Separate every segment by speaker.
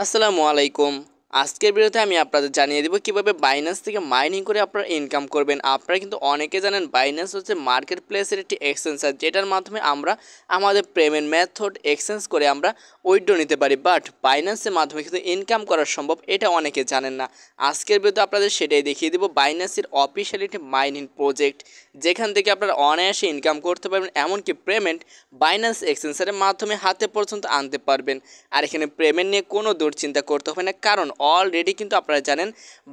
Speaker 1: আসসালামু আলাইকুম। আজকের ভিডিওতে আমি আপনাদের জানিয়ে দিব কিভাবে বাইন্যান্স থেকে মাইনিং করে আপনারা ইনকাম করবেন। আপনারা কিন্তু অনেকে জানেন বাইন্যান্স হচ্ছে মার্কেট প্লেসের একটি এক্সচেঞ্জার, যেটার মাধ্যমে আমরা আমাদের পেমেন্ট মেথড এক্সচেঞ্জ করে আমরা উইথড্র নিতে পারি। বাট বাইন্যান্সের মাধ্যমে কিন্তু ইনকাম করা সম্ভব, এটা অনেকে জানেন না। আজকের ভিডিওতে আপনাদের সেটাই দেখিয়ে দিব, বাইন্যান্সের অফিসিয়াল একটি মাইনিং প্রজেক্ট, যেখান থেকে আপনারা অনায়াসে ইনকাম করতে পারবেন, এমনকি পেমেন্ট বাইন্যান্স এক্সচেঞ্জারের মাধ্যমে হাতে পর্যন্ত আনতে পারবেন। আর এখানে পেমেন্ট নিয়ে কোনো দুশ্চিন্তা করতে হবে না, কারণ অলরেডি কিন্তু আপনারা জানেন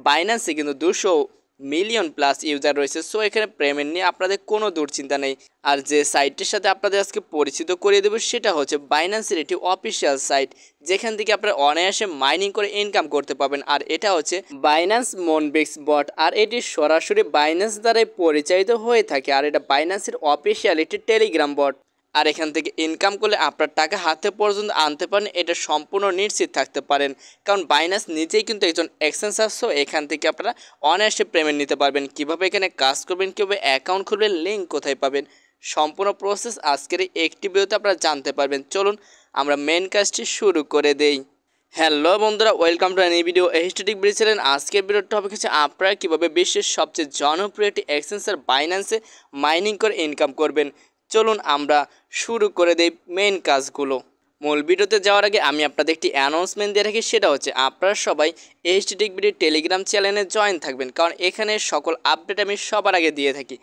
Speaker 1: বাইন্যান্সে কিন্তু 200 মিলিয়ন প্লাস ইউজার রয়েছে। সো এখানে পেমেন্ট নিয়ে আপনাদের কোনো দুশ্চিন্তা নেই। আর যে সাইটটির সাথে আপনাদের আজকে পরিচিত করিয়ে দেবো সেটা হচ্ছে বাইন্যান্সের একটি অফিসিয়াল সাইট, যেখান থেকে আপনারা অনায়াসে মাইনিং করে ইনকাম করতে পারবেন। আর এটা হচ্ছে বাইন্যান্স মনবিক্স বট, আর এটি সরাসরি বাইন্যান্স দ্বারাই পরিচালিত হয়ে থাকে। আর এটা বাইন্যান্সের অফিসিয়াল একটি টেলিগ্রাম বট। আর এখান থেকে ইনকাম করলে আপনার টাকা হাতে পর্যন্ত আনতে পারেন, এটা সম্পূর্ণ নিশ্চিত থাকতে পারেন, কারণ বাইন্যান্স নিজেই কিন্তু একজন এক্সচেঞ্জার। সো এখান থেকে আপনারা অনায়াসে পেমেন্ট নিতে পারবেন। কিভাবে এখানে কাজ করবেন, কীভাবে অ্যাকাউন্ট খুলবেন, লিঙ্ক কোথায় পাবেন, সম্পূর্ণ প্রসেস আজকের এই একটি ভিডিওতে আপনারা জানতে পারবেন। চলুন আমরা মেন কাজটি শুরু করে দেই। হ্যালো বন্ধুরা, ওয়েলকাম টু এনি ভিডিও এস্টেটিক বলেছিলেন। আজকের ভিডিওর টপিক হচ্ছে আপনারা কীভাবে বিশ্বের সবচেয়ে জনপ্রিয় একটি এক্সচেঞ্জার বাইন্যান্সে মাইনিং করে ইনকাম করবেন। চলুন আমরা শুরু করে দেই মেন কাজগুলো। মূল ভিডিওতে যাওয়ার আগে আমি আপনাদের একটি অ্যানাউন্সমেন্ট দিয়ে রাখি, সেটা হচ্ছে আপনারা সবাই এইচটিটিক ভিডিও টেলিগ্রাম চ্যানেলে জয়েন থাকবেন, কারণ এখানে সকল আপডেট আমি সবার আগে দিয়ে থাকি।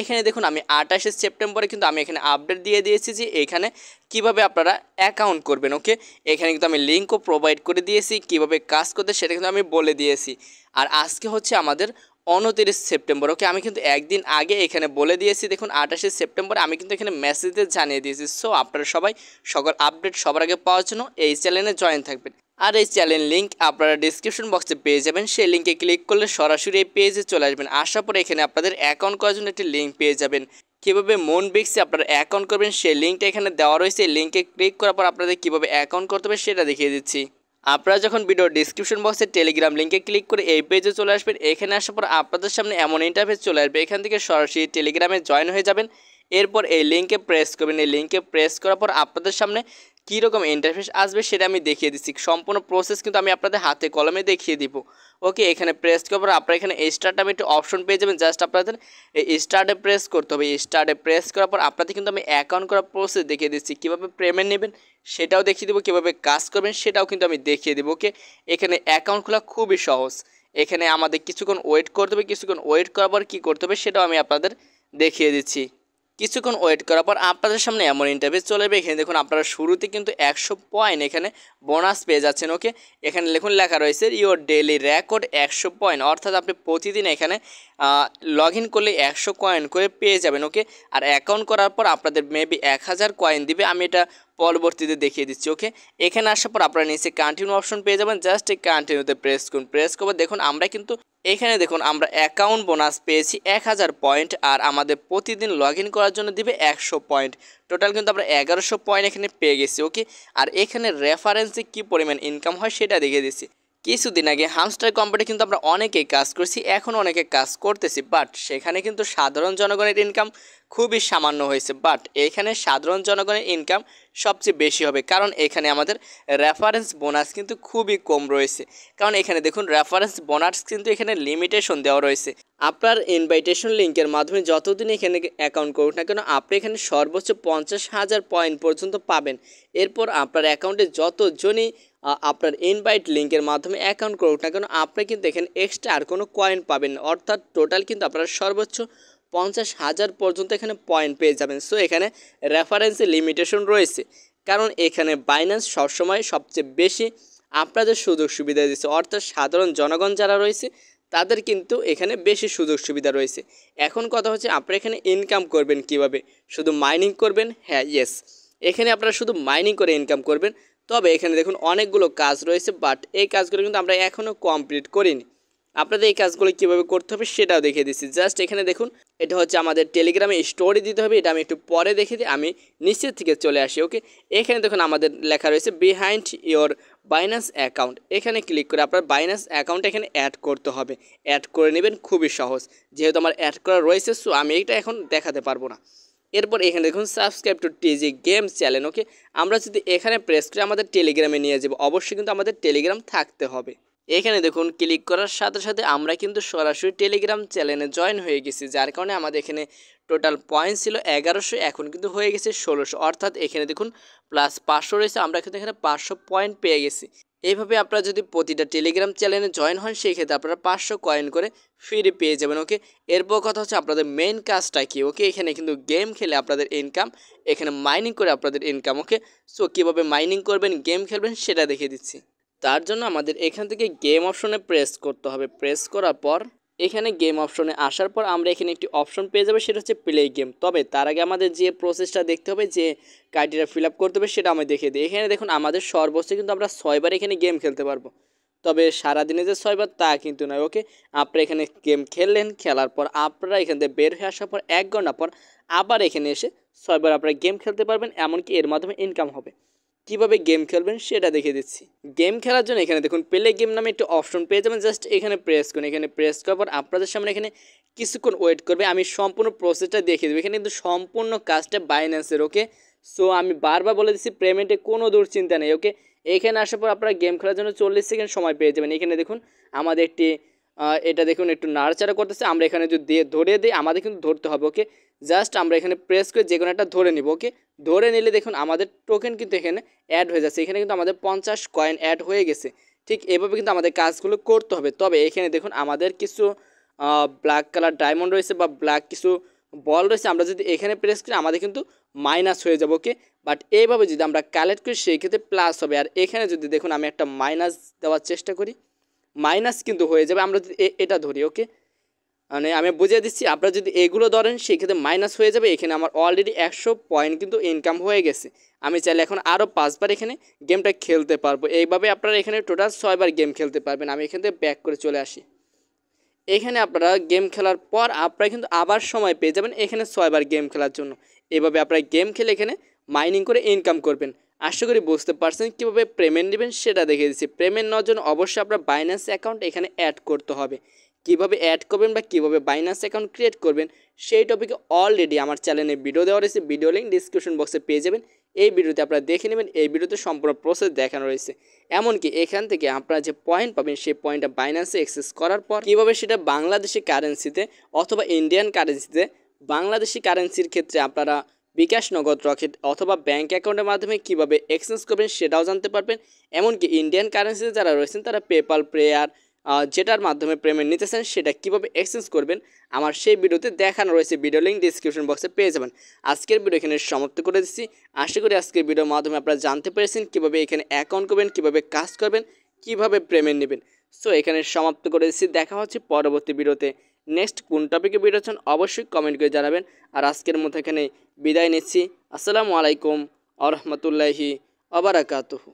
Speaker 1: এখানে দেখুন আমি 28শে সেপ্টেম্বরে কিন্তু আমি এখানে আপডেট দিয়ে দিয়েছি যে এখানে কিভাবে আপনারা অ্যাকাউন্ট করবেন। ওকে, এখানে কিন্তু আমি লিঙ্কও প্রোভাইড করে দিয়েছি, কিভাবে কাজ করতে সেটা কিন্তু আমি বলে দিয়েছি। আর আজকে হচ্ছে আমাদের 29 সেপ্টেম্বর। ওকে, আমি কিন্তু একদিন আগে এখানে বলে দিয়েছি। দেখুন 28শে সেপ্টেম্বর আমি কিন্তু এখানে মেসেজে জানিয়ে দিয়েছি। সো আপনারা সবাই সকল আপডেট সবার আগে পাওয়ার জন্য এই চ্যানেলে জয়েন থাকবেন। আর এই চ্যানেল লিঙ্ক আপনারা ডিসক্রিপশন বক্সে পেয়ে যাবেন। সেই লিঙ্কে ক্লিক করলে সরাসরি এই পেজে চলে আসবেন। আসার পরে এখানে আপনাদের অ্যাকাউন্ট করার জন্য একটি লিঙ্ক পেয়ে যাবেন। কীভাবে মনবিক্সে আপনারা অ্যাকাউন্ট করবেন সেই লিঙ্কটা এখানে দেওয়া রয়েছে। এই লিঙ্কে ক্লিক করার পর আপনাদের কীভাবে অ্যাকাউন্ট করতে হবে সেটা দেখিয়ে দিচ্ছি। আপনারা যখন ভিডিও ডিসক্রিপশন বক্সে টেলিগ্রাম লিঙ্কে ক্লিক করে এই পেজে চলে আসবেন, এখানে আসার পর আপনাদের সামনে এমন ইন্টারফেস চলে আসবে। এখান থেকে সরাসরি টেলিগ্রামে জয়েন হয়ে যাবেন। এরপর এই লিঙ্কে প্রেস করবেন। এই লিঙ্কে প্রেস করার পর আপনাদের সামনে কীরকম ইন্টারফেস আসবে সেটা আমি দেখিয়ে দিচ্ছি। সম্পূর্ণ প্রসেস কিন্তু আমি আপনাদের হাতে কলমে দেখিয়ে দিব। ওকে, এখানে প্রেস করার পর আপনারা এখানে স্টার্ট আমি একটু অপশন পেয়ে যাবেন। জাস্ট আপনাদের এই স্টার্টে প্রেস করতে হবে। স্টার্টে প্রেস করার পর আপনাদের কিন্তু আমি অ্যাকাউন্ট করার প্রসেস দেখিয়ে দিচ্ছি। কীভাবে পেমেন্ট নেবেন সেটাও দেখিয়ে দেবো, কীভাবে কাজ করবেন সেটাও কিন্তু আমি দেখিয়ে দেবো। ওকে, এখানে অ্যাকাউন্ট খোলা খুবই সহজ। এখানে আমাদের কিছুক্ষণ ওয়েট করতে হবে। কিছুক্ষণ ওয়েট করার পর কী করতে হবে সেটাও আমি আপনাদের দেখিয়ে দিচ্ছি। কিছুক্ষণ ওয়েট করার পর আপনাদের সামনে এমন ইন্টারফেস চলে যাবে। এখানে দেখুন আপনারা শুরুতে কিন্তু 100 পয়েন্ট এখানে বোনাস পেয়ে যাচ্ছেন। ওকে, এখানে দেখুন লেখা রয়েছে ইওর ডেইলি রেকর্ড 100 পয়েন্ট, অর্থাৎ আপনি প্রতিদিন এখানে লগ ইন করলে 100 কয়েন করে পেয়ে যাবেন। ওকে, আর অ্যাকাউন্ট করার পর আপনাদের মেবি 1000 কয়েন দিবে। আমি এটা পরবর্তীতে দেখিয়ে দিচ্ছি। ওকে, এখানে আসার পর আপনারা নিচে কন্টিনিউ অপশন পেয়ে যাবেন। জাস্ট এই কন্টিনিউতে প্রেস করুন। প্রেস করবো দেখুন আমরা কিন্তু এখানে দেখুন আমরা অ্যাকাউন্ট বোনাস পেয়েছি 1000 পয়েন্ট, আর আমাদের প্রতিদিন লগ ইন করার জন্য দিবে 100 পয়েন্ট। টোটাল কিন্তু আমরা 1100 পয়েন্ট এখানে পেয়ে গেছি। ওকে, আর এখানে রেফারেন্সে কী পরিমাণ ইনকাম হয় সেটা দেখিয়ে দিচ্ছি। কিছুদিন আগে হামস্টার কোম্পানি কিন্তু আমরা অনেকেই কাজ করছি, এখন অনেকে কাজ করতেছি, বাট সেখানে কিন্তু সাধারণ জনগণের ইনকাম খুবই সামান্য হয়েছে। বাট এখানে সাধারণ জনগণের ইনকাম সবচেয়ে বেশি হবে, কারণ এখানে আমাদের রেফারেন্স বোনাস কিন্তু খুবই কম রয়েছে। কারণ এখানে দেখুন রেফারেন্স বোনাস কিন্তু এখানে লিমিটেশন দেওয়া রয়েছে। আপনার ইনভাইটেশন লিঙ্কের মাধ্যমে যতদিন এখানে অ্যাকাউন্ট করুন না কেন, আপনি এখানে সর্বোচ্চ 50,000 পয়েন্ট পর্যন্ত পাবেন। এরপর আপনার অ্যাকাউন্টে যতজনই আপনার ইনভাইট লিঙ্কের মাধ্যমে অ্যাকাউন্ট করুক না কেন, আপনি কিন্তু এখানে এক্সট্রা আর কোনো কয়েন পাবেন না। অর্থাৎ টোটাল কিন্তু আপনারা সর্বোচ্চ 50,000 পর্যন্ত এখানে পয়েন্ট পেয়ে যাবেন। সো এখানে রেফারেন্সে লিমিটেশন রয়েছে, কারণ এখানে বাইন্যান্স সবসময় সবচেয়ে বেশি আপনাদের সুযোগ সুবিধা দিচ্ছে। অর্থাৎ সাধারণ জনগণ যারা রয়েছে তাদের কিন্তু এখানে বেশি সুযোগ সুবিধা রয়েছে। এখন কথা হচ্ছে আপনারা এখানে ইনকাম করবেন কিভাবে? শুধু মাইনিং করবেন? হ্যাঁ, ইয়েস, এখানে আপনারা শুধু মাইনিং করে ইনকাম করবেন। তবে এখানে দেখুন অনেকগুলো কাজ রয়েছে, বাট এই কাজগুলো কিন্তু আমরা এখনও কমপ্লিট করিনি। আপনাদের এই কাজগুলো কীভাবে করতে হবে সেটাও দেখিয়ে দিচ্ছি। জাস্ট এখানে দেখুন এটা হচ্ছে আমাদের টেলিগ্রামে স্টোরি দিতে হবে। এটা আমি একটু পরে দেখিয়ে দিই, আমি নিচের থেকে চলে আসি। ওকে, এখানে দেখুন আমাদের লেখা রয়েছে বিহাইন্ড ইওর বাইন্যান্স অ্যাকাউন্ট। এখানে ক্লিক করে আপনার বাইন্যান্স অ্যাকাউন্ট এখানে অ্যাড করতে হবে। অ্যাড করে নেবেন, খুবই সহজ। যেহেতু আমার অ্যাড করা রয়েছে, সো আমি এটা এখন দেখাতে পারবো না। এরপর এখানে দেখুন subscribe to TG games channel. Okay, আমরা যদি এখানে প্রেস করে আমাদের টেলিগ্রামে নিয়ে যাব, অবশ্যই কিন্তু আমাদের টেলিগ্রাম থাকতে হবে। এখানে দেখুন ক্লিক করার সাথে সাথে আমরা কিন্তু সরাসরি টেলিগ্রাম চ্যানেলে জয়েন হয়ে গেছি, যার কারণে আমাদের এখানে টোটাল পয়েন্ট ছিল 1100, এখন কিন্তু হয়ে গেছে 1600, অর্থাৎ এখানে দেখুন প্লাস 500 রয়েছে, আমরা কিন্তু এখানে 500 পয়েন্ট পেয়ে গেছি। এইভাবে আপনারা যদি প্রতিটা টেলিগ্রাম চ্যানেলে জয়েন হন সেই ক্ষেত্রে আপনারা 500 কয়েন করে ফ্রি পেয়ে যাবেন। ওকে, এরপর কথা হচ্ছে আপনাদের মেইন কাজটা কি। ওকে, এখানে কিন্তু গেম খেলে আপনাদের ইনকাম, এখানে মাইনিং করে আপনাদের ইনকাম। ওকে, সো কীভাবে মাইনিং করবেন, গেম খেলবেন সেটা দেখিয়ে দিচ্ছি। তার জন্য আমাদের এখান থেকে গেম অপশনে প্রেস করতে হবে। প্রেস করার পর এখানে গেম অপশনে আসার পর আমরা এখানে একটি অপশন পেয়ে যাবো, সেটা হচ্ছে প্লে গেম। তবে তার আগে আমাদের যে প্রসেসটা দেখতে হবে, যে ক্রাইটেরিয়া ফিল আপ করতে হবে সেটা আমি দেখিয়ে দিই। এখানে দেখুন আমাদের সর্বোচ্চ কিন্তু আমরা 6 বার এখানে গেম খেলতে পারবো, তবে সারাদিনে যে 6 বার তা কিন্তু নয়। ওকে, আপনারা এখানে গেম খেললেন, খেলার পর আপনারা এখান থেকে বের হয়ে আসার পর 1 ঘন্টা পর আবার এখানে এসে 6 বার আপনারা গেম খেলতে পারবেন, এমনকি এর মাধ্যমে ইনকাম হবে। কীভাবে গেম খেলবেন সেটা দেখিয়ে দিচ্ছি। গেম খেলার জন্য এখানে দেখুন প্লে গেম নামে একটি অপশন পেয়ে যাবেন, জাস্ট এখানে প্রেস করুন। এখানে প্রেস করার পর আপনাদের সামনে এখানে কিছুক্ষণ ওয়েট করবে, আমি সম্পূর্ণ প্রসেসটা দেখিয়ে দেবো। এখানে কিন্তু সম্পূর্ণ কাজটা বাইন্যান্সের। ওকে, সো আমি বারবার বলে দিচ্ছি পেমেন্টে কোনো দুশ্চিন্তা নেই। ওকে, এখানে আসার পর আপনারা গেম খেলার জন্য 40 সেকেন্ড সময় পেয়ে যাবেন। এখানে দেখুন আমাদের একটি এটা দেখুন একটু নাড়াচাড়া করতেছে, আমরা এখানে যদি ধরে দিই, আমাদের কিন্তু ধরতে হবে। ওকে, জাস্ট আমরা এখানে প্রেস করে যে কোনো একটা ধরে নিব। ওকে, ধরে নিলে দেখুন আমাদের টোকেন কিন্তু এখানে অ্যাড হয়ে যাচ্ছে। এখানে কিন্তু আমাদের 50 কয়েন অ্যাড হয়ে গেছে। ঠিক এভাবে কিন্তু আমাদের কাজগুলো করতে হবে। তবে এখানে দেখুন আমাদের কিছু ব্ল্যাক কালার ডায়মন্ড রয়েছে বা ব্ল্যাক কিছু বল রয়েছে, আমরা যদি এখানে প্রেস করি আমাদের কিন্তু মাইনাস হয়ে যাবে। ওকে, বাট এইভাবে যদি আমরা কালেক্ট করি সেই ক্ষেত্রে প্লাস হবে। আর এখানে যদি দেখুন আমি একটা মাইনাস দেওয়ার চেষ্টা করি, মাইনাস কিন্তু হয়ে যাবে। আমরা যদি এটা ধরি, ওকে, মানে আমি বুঝিয়ে দিচ্ছি, আপনারা যদি এগুলো ধরেন সেই ক্ষেত্রে মাইনাস হয়ে যাবে। এখানে আমার অলরেডি 100 পয়েন্ট কিন্তু ইনকাম হয়ে গেছে। আমি চাইলে এখন আরও 5 বার এখানে গেমটা খেলতে পারবো। এইভাবে আপনারা এখানে টোটাল 6 বার গেম খেলতে পারবেন। আমি এখান থেকে ব্যাক করে চলে আসি। এখানে আপনারা গেম খেলার পর আপনারা কিন্তু আবার সময় পেয়ে যাবেন এখানে 6 বার গেম খেলার জন্য। এভাবে আপনারা গেম খেলে এখানে মাইনিং করে ইনকাম করবেন। আশা করি বুঝতে পারছেন কীভাবে পেমেন্ট নেবেন সেটা দেখিয়ে দিচ্ছি। পেমেন্ট নেওয়ার জন্য অবশ্যই আপনার বাইন্যান্স অ্যাকাউন্ট এখানে অ্যাড করতে হবে। কীভাবে অ্যাড করবেন বা কীভাবে বাইন্যান্স অ্যাকাউন্ট ক্রিয়েট করবেন সেই টপিকে অলরেডি আমার চ্যানেলে ভিডিও দেওয়া রয়েছে, ভিডিও লিঙ্ক ডিসক্রিপশন বক্সে পেয়ে যাবেন। এই ভিডিওতে আপনারা দেখে নেবেন, এই ভিডিওতে সম্পূর্ণ প্রসেস দেখানো রয়েছে। এমনকি এখান থেকে আপনারা যে পয়েন্ট পাবেন সেই পয়েন্টটা বাইন্যান্সে অ্যাক্সেস করার পর কীভাবে সেটা বাংলাদেশি কারেন্সিতে অথবা ইন্ডিয়ান কারেন্সিতে, বাংলাদেশি কারেন্সির ক্ষেত্রে আপনারা বিকাশ, নগদ, রকেট অথবা ব্যাঙ্ক অ্যাকাউন্টের মাধ্যমে কীভাবে এক্সচেঞ্জ করবেন সেটাও জানতে পারবেন। এমনকি ইন্ডিয়ান কারেন্সিতে যারা রয়েছেন তারা পেপাল, প্রেয়ার যেটার মাধ্যমে পেমেন্ট নিতেছেন সেটা কীভাবে এক্সচেঞ্জ করবেন আমার সেই ভিডিওতে দেখানো রয়েছে, ভিডিও লিঙ্ক ডিসক্রিপশন বক্সে পেয়ে যাবেন। আজকের ভিডিও এখানে সমাপ্ত করে দিচ্ছি। আশা করি আজকের ভিডিওর মাধ্যমে আপনারা জানতে পেরেছেন কীভাবে এখানে অ্যাকাউন্ট করবেন, কীভাবে কাজ করবেন, কীভাবে পেমেন্ট নেবেন। সো এখানে সমাপ্ত করে দিচ্ছি। দেখা হচ্ছে পরবর্তী ভিডিওতে। নেক্সট কোন টপিকে ভিডিও চান অবশ্যই কমেন্ট করে জানাবেন। আর আজকের মতো এখানে বিদায় নিচ্ছি। আসসালামু আলাইকুম আ রহমতুল্লাহি ওয়া বারাকাতুহু।